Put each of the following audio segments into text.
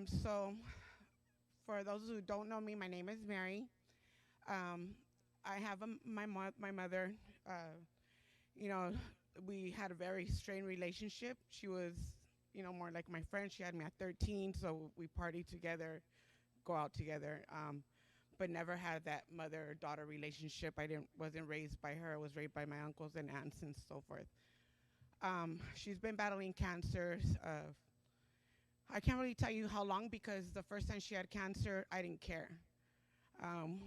So for those who don't know me, my name is Mary. Um, I have my mother. Uh, you know, we had a very strained relationship. She was, more like my friend. She had me at 13, so we partied together, go out together. But never had that mother-daughter relationship. I didn't wasn't raised by her. I was raised by my uncles and aunts and so forth. She's been battling cancer. I can't really tell you how long because the first time she had cancer, I didn't care.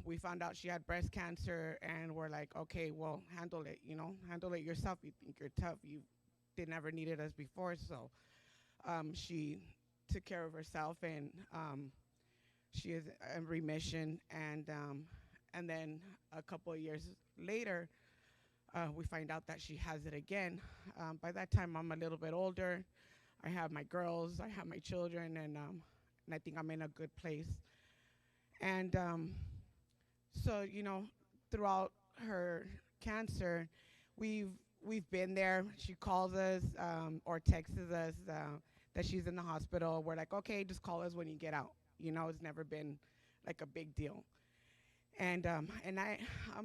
We found out she had breast cancer, and we're like, okay, well, handle it. Handle it yourself. You think you're tough. You did never needed us before, so she took care of herself, and she is in remission. And then a couple of years later, we find out that she has it again. By that time, I'm a little bit older. I have my girls, I have my children, and I think I'm in a good place. And so, throughout her cancer, we've we've been there. She calls us or texts us that she's in the hospital. We're like, okay, just call us when you get out. It's never been like a big deal. And I'm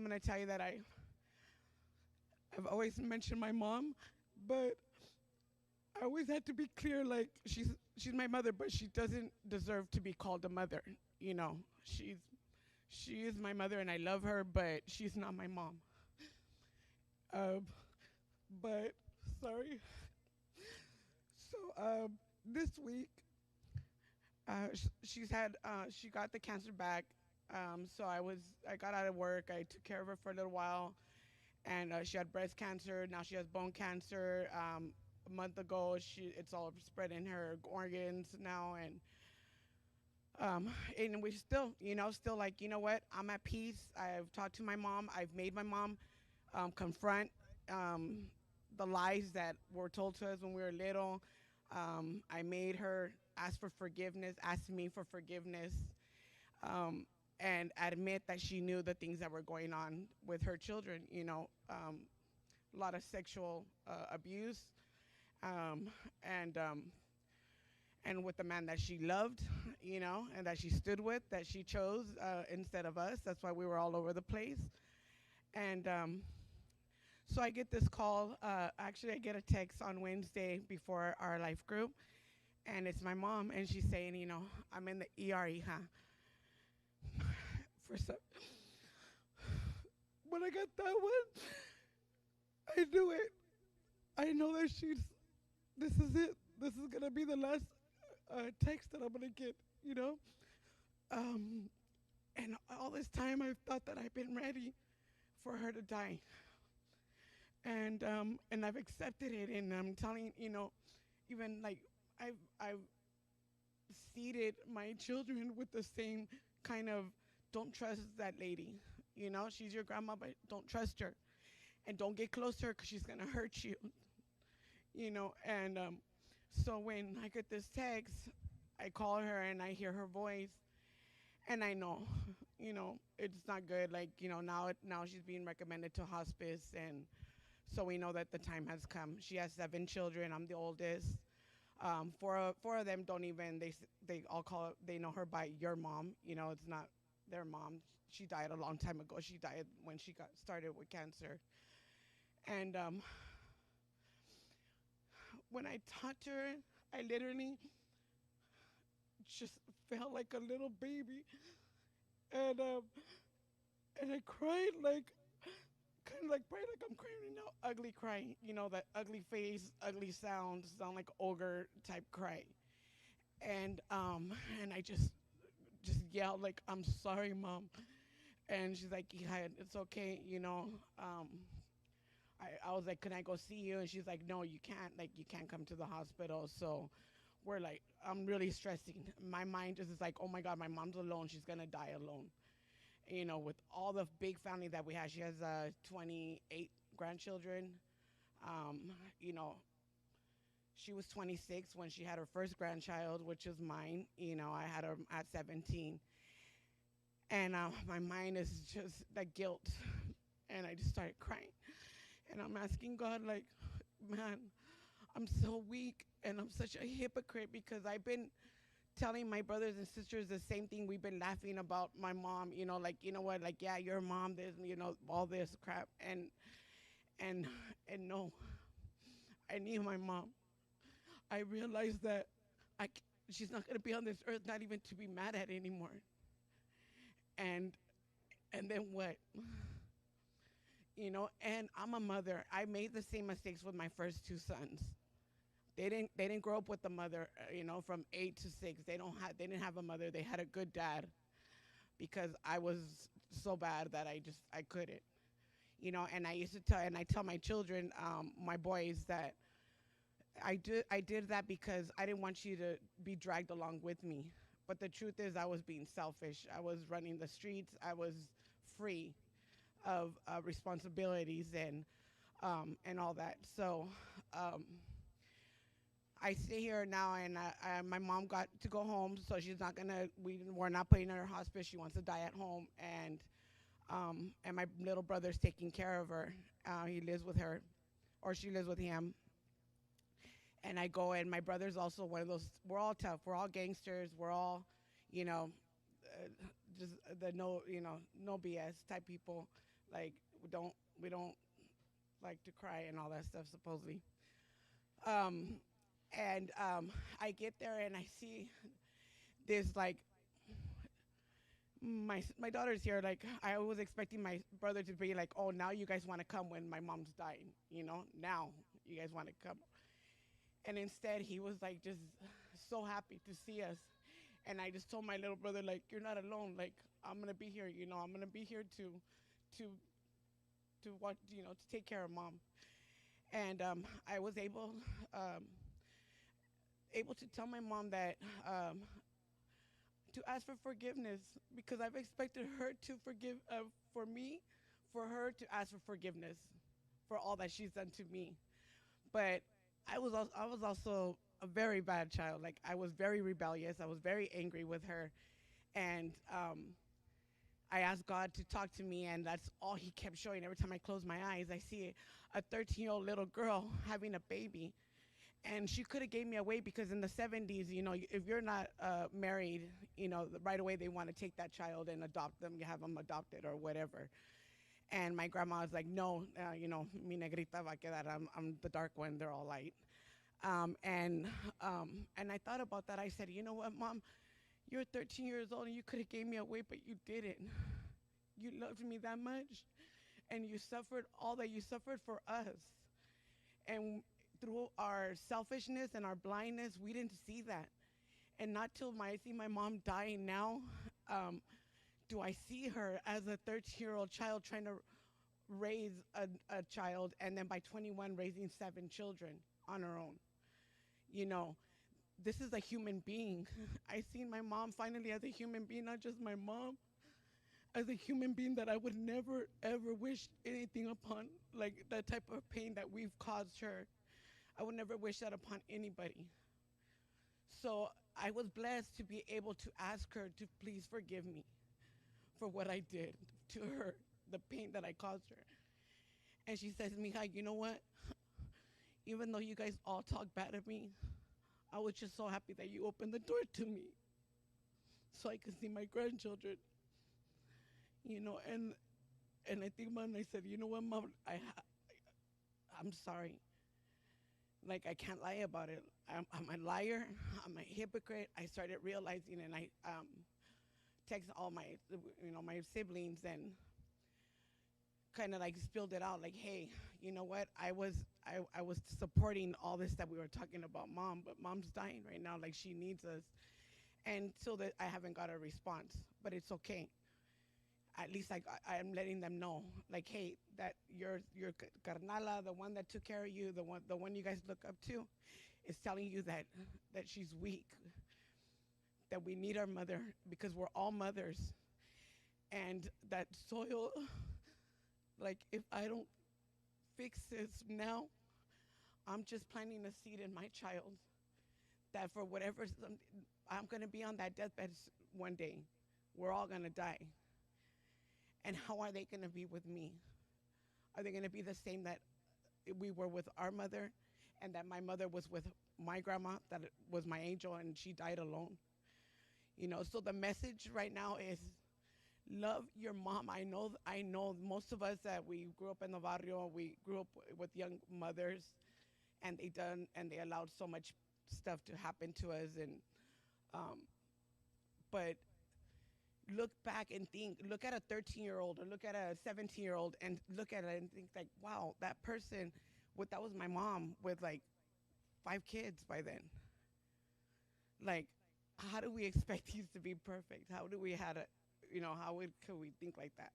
gonna tell you that I've always mentioned my mom, but I always had to be clear, like she's my mother, but she doesn't deserve to be called a mother. She's she is my mother, and I love her, but she's not my mom. Um, but sorry. So this week, she got the cancer back. So I got out of work. I took care of her for a little while, and she had breast cancer. Now she has bone cancer. A month ago, it's all spread in her organs now, and we still, still like, what? I'm at peace. I've talked to my mom. I've made my mom confront um, the lies that were told to us when we were little. I made her ask for forgiveness, ask me for forgiveness, and admit that she knew the things that were going on with her children. A lot of sexual abuse, um, and um, and with the man that she loved, and that she stood with, that she chose instead of us. That's why we were all over the place. And so I get this call. Actually, I get a text on Wednesday before our life group, and it's my mom, and she's saying, I'm in the ER, hija. For some, when I got that one, I knew it. I know that this is it. This is gonna be the last text that I'm gonna get, you know. Um, and all this time, I've thought that I've been ready for her to die, and I've accepted it. And I'm telling, even like I've seeded my children with the same kind of don't trust that lady. She's your grandma, but don't trust her, and don't get close to her because she's gonna hurt you. And so when I get this text, I call her and I hear her voice, and I know, it's not good. Like, now she's being recommended to hospice, and so we know that the time has come. She has 7 children. I'm the oldest. Four of them don't even they all they know her by your mom. It's not their mom. She died a long time ago. She died when she got started with cancer, and when I talked to her, I literally just felt like a little baby, and um, and I cried like kind of like probably like I'm crying right now, ugly cry, that ugly face, ugly sound like ogre type cry, and I just yelled like I'm sorry, mom, and she's like, yeah, it's okay, I was like, can I go see you? And she's like, no, you can't. Like, you can't come to the hospital. So we're like, I'm really stressing. My mind just is like, oh my God, my mom's alone. She's going to die alone. With all the big family that we have, she has 28 grandchildren. Um, you know, she was 26 when she had her first grandchild, which is mine. I had her at 17. And my mind is just that guilt. And I just started crying. And I'm asking God, like, man, I'm so weak and I'm such a hypocrite because I've been telling my brothers and sisters the same thing we've been laughing about my mom, like, you know what, like, yeah, your mom, this, all this crap. And and no, I need my mom. I realized that I c- she's not going to be on this earth, not even to be mad at anymore. And and then what? And I'm a mother. I made the same mistakes with my first two sons. They didn't grow up with a mother, from 8 to 6. They didn't have a mother. They had a good dad because I was so bad that I couldn't. And I used to tell my children, my boys, that I did that because I didn't want you to be dragged along with me. But the truth is, I was being selfish. I was running the streets. I was free of responsibilities and all that. So um, I sit here now, and my mom got to go home, so she's not gonna. We're not putting her in hospice. She wants to die at home, and my little brother's taking care of her. He lives with her, or she lives with him. And I go, and my brother's also one of those. We're all tough. We're all gangsters. We're all, you know, uh, just the no BS type people. Like we don't like to cry and all that stuff supposedly. Um, and I get there and I see this, like, my daughter's here. Like, I was expecting my brother to be like, oh, now you guys want to come when my mom's dying. Now you guys want to come. And instead, he was like just so happy to see us. And I just told my little brother, like, you're not alone. Like, I'm gonna be here. I'm gonna be here to what to take care of mom. And I was um, able to tell my mom that to ask for forgiveness, because I've expected her to forgive for me, for her to ask for forgiveness for all that she's done to me. But I was also a very bad child. Like, I was very rebellious. I was very angry with her, and I asked God to talk to me, and that's all He kept showing. Every time I close my eyes, I see a 13-year-old little girl having a baby, and she could have gave me away, because in the 70s, if you're not married, right away they want to take that child and adopt them, you have them adopted or whatever. And my grandma was like, no, mi negrita va a quedar. I'm the dark one. They're all light. And I thought about that. I said, you know what, Mom? You're 13 years old and you could have gave me away, but you didn't. You loved me that much, and you suffered all that you suffered for us. And through our selfishness and our blindness, we didn't see that. And not till I see my mom dying now, um, do I see her as a 13-year-old child trying to raise a child, and then by 21 raising 7 children on her own. You know, this is a human being. I seen my mom finally as a human being, not just my mom, as a human being that I would never ever wish anything upon, like that type of pain that we've caused her. I would never wish that upon anybody. So I was blessed to be able to ask her to please forgive me for what I did to her, the pain that I caused her. And she says, Mija, you know what? Even though you guys all talk bad of me, I was just so happy that you opened the door to me so I could see my grandchildren. And I think about it and I said, you know what, Mom, I'm sorry. Like, I can't lie about it. I'm a liar. I'm a hypocrite. I started realizing, and I text all my siblings, and kind of like spilled it out, like, hey, you know what, I was supporting all this that we were talking about mom, but mom's dying right now, like, she needs us. And so that I haven't got a response, but it's okay. At least I'm letting them know, like, hey, that your carnala, the one that took care of you, the one you guys look up to, is telling you that she's weak, that we need our mother, because we're all mothers. And that soil, like, if I don't fix this now, I'm just planting a seed in my child that for whatever, I'm going to be on that deathbed one day. We're all going to die. And how are they going to be with me? Are they going to be the same that we were with our mother, and that my mother was with my grandma, that was my angel, and she died alone? So the message right now is love your mom. I know most of us that we grew up in the barrio, we grew up with young mothers, and they allowed so much stuff to happen to us, and um, but look back and look at a 13-year-old or look at a 17-year-old and look at it and think like, wow, that person, that was my mom with like 5 kids by then. Like, how do we expect these to be perfect? How do we had a, could we think like that?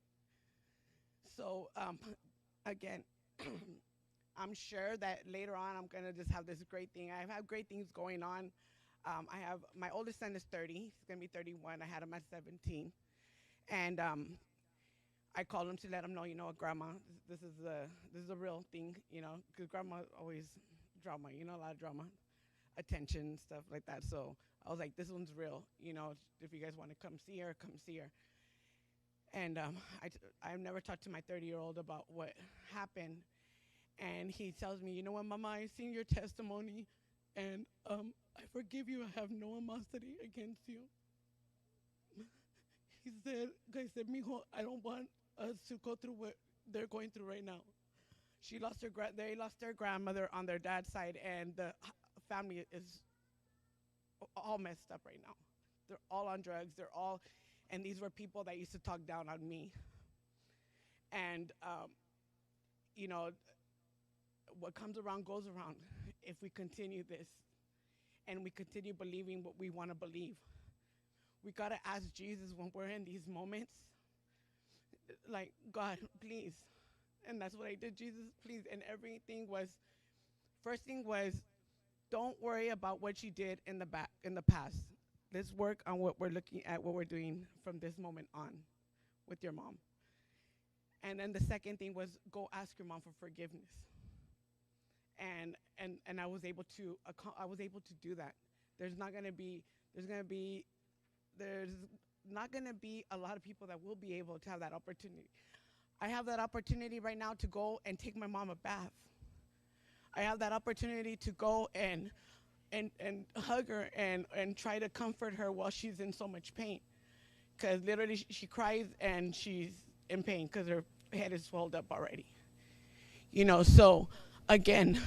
So again, I'm sure that later on I'm gonna just have this great thing. I have great things going on. I have my oldest son is 30. He's gonna be 31. I had him at 17, and I called him to let him know, Grandma, this is a real thing, because Grandma always drama, a lot of drama, attention, stuff like that. So I was like, this one's real, if you guys want to come see her, come see her. And I've never talked to my 30-year-old about what happened. And he tells me, you know what, Mama, I seen your testimony, and I forgive you. I have no animosity against you. He said, mijo, I don't want us to go through what they're going through right now. They lost their grandmother on their dad's side, and the family is all messed up right now. They're all on drugs. And these were people that used to talk down on me. And, what comes around goes around if we continue this and we continue believing what we want to believe. We got to ask Jesus when we're in these moments, like, God, please. And that's what I did, Jesus, please. And first thing was, don't worry about what you did in the past. Let's work on what we're looking at, what we're doing from this moment on with your mom. And then the second thing was, go ask your mom for forgiveness. And I was able to do that. There's not gonna be a lot of people that will be able to have that opportunity. I have that opportunity right now to go and take my mom a bath. I have that opportunity to go and hug her and try to comfort her while she's in so much pain. Because literally she cries and she's in pain because her head is swelled up already. So again,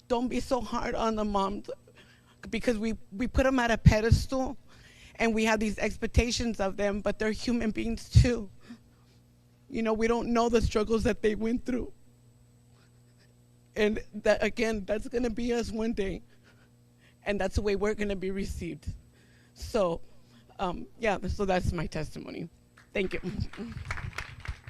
don't be so hard on the moms, because we put them at a pedestal and we have these expectations of them, but they're human beings too. We don't know the struggles that they went through. And that, again, that's gonna be us one day. And that's the way we're gonna be received. So, so that's my testimony. Thank you.